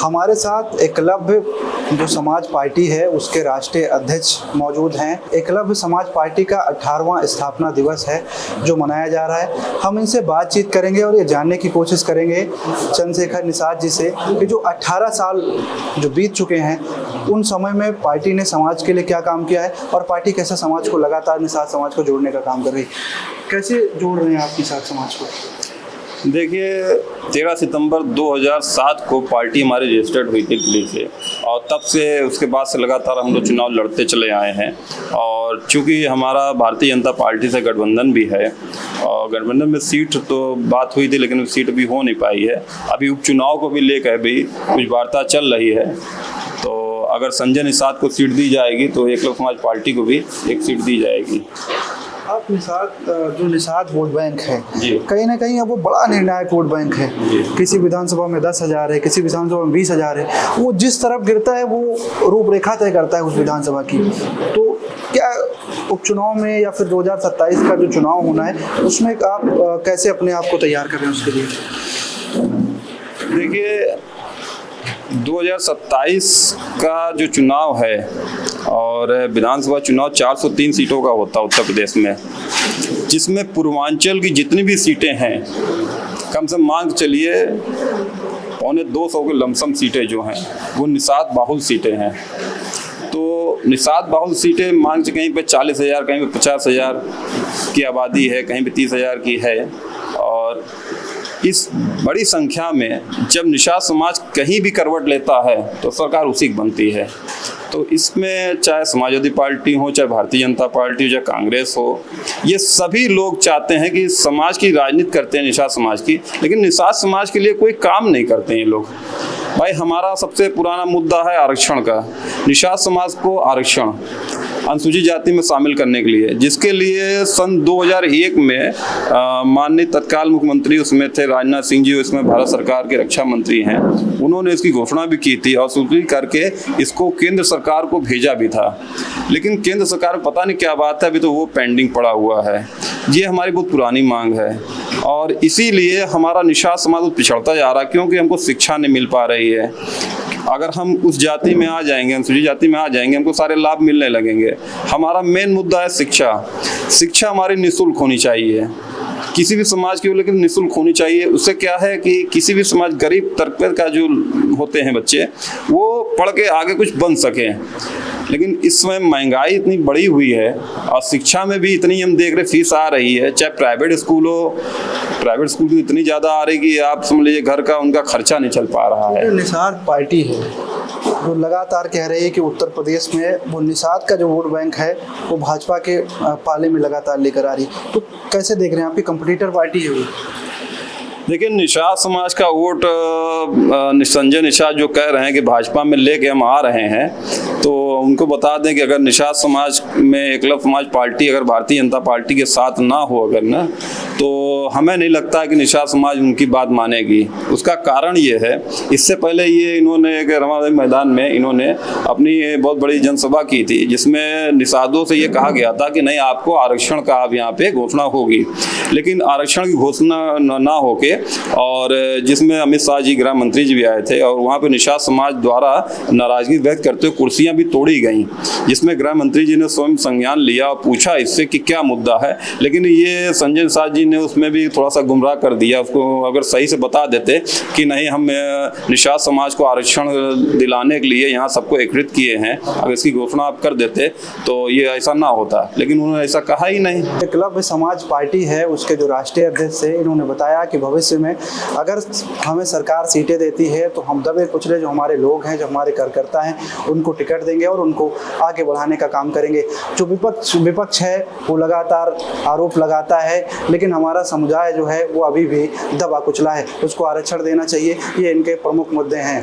हमारे साथ एकलव्य जो समाज पार्टी है उसके राष्ट्रीय अध्यक्ष मौजूद हैं। एकलव्य समाज पार्टी का 18वां स्थापना दिवस है जो मनाया जा रहा है। हम इनसे बातचीत करेंगे और ये जानने की कोशिश करेंगे चंद्रशेखर निषाद जी से कि जो 18 साल जो बीत चुके हैं उन समय में पार्टी ने समाज के लिए क्या काम किया है और पार्टी कैसे समाज को लगातार निषाद समाज को जोड़ने का काम कर रही है। कैसे जोड़ रहे हैं आप निषाद समाज को? देखिए, 13 सितंबर 2007 को पार्टी हमारी रजिस्टर्ड हुई थी दिल्ली से, और तब से उसके बाद से लगातार हम लोग चुनाव लड़ते चले आए हैं। और चूँकि हमारा भारतीय जनता पार्टी से गठबंधन भी है और गठबंधन में सीट तो बात हुई थी लेकिन सीट अभी हो नहीं पाई है। अभी उपचुनाव को भी लेकर भी कुछ वार्ता चल रही है, तो अगर संजय निषाद को सीट दी जाएगी तो एकलव्य समाज पार्टी को भी एक सीट दी जाएगी। आप निषाद वोट बैंक है, कहीं ना कहीं अब वो बड़ा निर्णायक वोट बैंक है। किसी विधानसभा में 10,000 है, किसी विधानसभा में 20,000 है। वो जिस तरफ गिरता है वो रूपरेखा तय करता है उस विधानसभा की। तो क्या उपचुनाव में या फिर 2027 का जो चुनाव होना है उसमें आप कैसे अपने आप को तैयार कर रहे हैं उसके लिए? देखिए, 2027 का जो चुनाव है और विधानसभा चुनाव 403 सीटों का होता है उत्तर प्रदेश में, जिसमें पूर्वांचल की जितनी भी सीटें हैं कम से कम मान चलिए 125 की लमसम सीटें जो हैं वो निषाद बाहुल सीटें हैं। तो निषाद बाहुल सीटें मान से कहीं पे 40,000, कहीं पे 50,000 की आबादी है, कहीं पे 30,000 की है। और इस बड़ी संख्या में जब निषाद समाज कहीं भी करवट लेता है तो सरकार उसी की बनती है। तो इसमें चाहे समाजवादी पार्टी हो, चाहे भारतीय जनता पार्टी हो, चाहे कांग्रेस हो, ये सभी लोग चाहते हैं कि समाज की राजनीति करते हैं निषाद समाज की, लेकिन निषाद समाज के लिए कोई काम नहीं करते हैं ये लोग। भाई, हमारा सबसे पुराना मुद्दा है आरक्षण का। निषाद समाज को आरक्षण अनुसूचित जाति में शामिल करने के लिए, जिसके लिए सन 2001 में माननीय तत्काल मुख्यमंत्री उसमें थे राजनाथ सिंह जी, इसमें भारत सरकार के रक्षा मंत्री हैं, उन्होंने इसकी घोषणा भी की थी और स्वीकृत करके इसको केंद्र सरकार को भेजा भी था। लेकिन केंद्र सरकार को पता नहीं क्या बात है, अभी तो वो पेंडिंग पड़ा हुआ है। ये हमारी बहुत पुरानी मांग है और इसीलिए हमारा निषाद समाज पिछड़ता जा रहा है, क्योंकि हमको शिक्षा नहीं मिल पा रही है। अगर हम उस जाति में आ जाएंगे, अनुसूचित जाति में आ जाएंगे, हमको सारे लाभ मिलने लगेंगे। हमारा मेन मुद्दा है शिक्षा। शिक्षा हमारी निःशुल्क होनी चाहिए, किसी भी समाज की, लेकिन निःशुल्क होनी चाहिए। उससे क्या है कि किसी भी समाज, गरीब तबके का जो होते हैं बच्चे, वो पढ़ के आगे कुछ बन सकें। लेकिन इस समय महंगाई इतनी बढ़ी हुई है और शिक्षा में भी इतनी हम देख रहे फीस आ रही है, चाहे प्राइवेट स्कूल हो, प्राइवेट स्कूल भी इतनी ज़्यादा आ रही कि आप समझ लीजिए घर का उनका खर्चा नहीं चल पा रहा है। निषाद पार्टी है जो लगातार कह रही है कि उत्तर प्रदेश में वो निषाद का जो वोट बैंक है वो भाजपा के पाले में लगातार लेकर आ रही है, तो कैसे देख रहे हैं? आपकी कंपटीटर पार्टी है वो। देखिए, निषाद समाज का वोट संजय निषाद जो कह रहे हैं कि भाजपा में लेके हम आ रहे हैं, तो उनको बता दें कि अगर निषाद समाज में एकलव्य समाज पार्टी अगर भारतीय जनता पार्टी के साथ ना हो अगर ना, तो हमें नहीं लगता है कि निषाद समाज उनकी बात मानेगी। उसका कारण ये है, इससे पहले ये इन्होंने एक रमादेवी मैदान में इन्होंने अपनी बहुत बड़ी जनसभा की थी, जिसमें निषादों से ये कहा गया था कि नहीं, आपको आरक्षण का अब यहाँ पे घोषणा होगी। लेकिन आरक्षण की घोषणा ना होके, और जिसमें अमित शाह जी गृह मंत्री जी भी आए थे, और वहाँ पे निषाद समाज द्वारा नाराजगी व्यक्त करते हुए कुर्सियाँ भी तोड़ी गई, जिसमें गृह मंत्री जी ने स्वयं संज्ञान लिया और पूछा इससे कि क्या मुद्दा है। लेकिन ये संजय निषाद जी ने उसमें भी थोड़ा सा गुमराह कर दिया। उसको अगर सही से बता देते कि नहीं, हम निषाद समाज को आरक्षण दिलाने के लिए यहाँ सबको एकत्रित किए हैं, अगर इसकी घोषणा आप कर देते तो ये ऐसा ना होता। लेकिन उन्होंने ऐसा कहा ही नहीं। एकलव्य समाज पार्टी है, उसके जो राष्ट्रीय अध्यक्ष है, इन्होंने बताया कि भविष्य में अगर हमें सरकार सीटें देती है तो हम दबे कुचले जो हमारे लोग हैं, जो हमारे कार्यकर्ता हैं, उनको टिकट देंगे और उनको आगे बढ़ाने का काम करेंगे। जो विपक्ष है वो लगातार आरोप लगाता है, लेकिन हमारा समुदाय जो है वो अभी भी दबा कुचला है, उसको आरक्षण देना चाहिए। ये इनके प्रमुख मुद्दे हैं।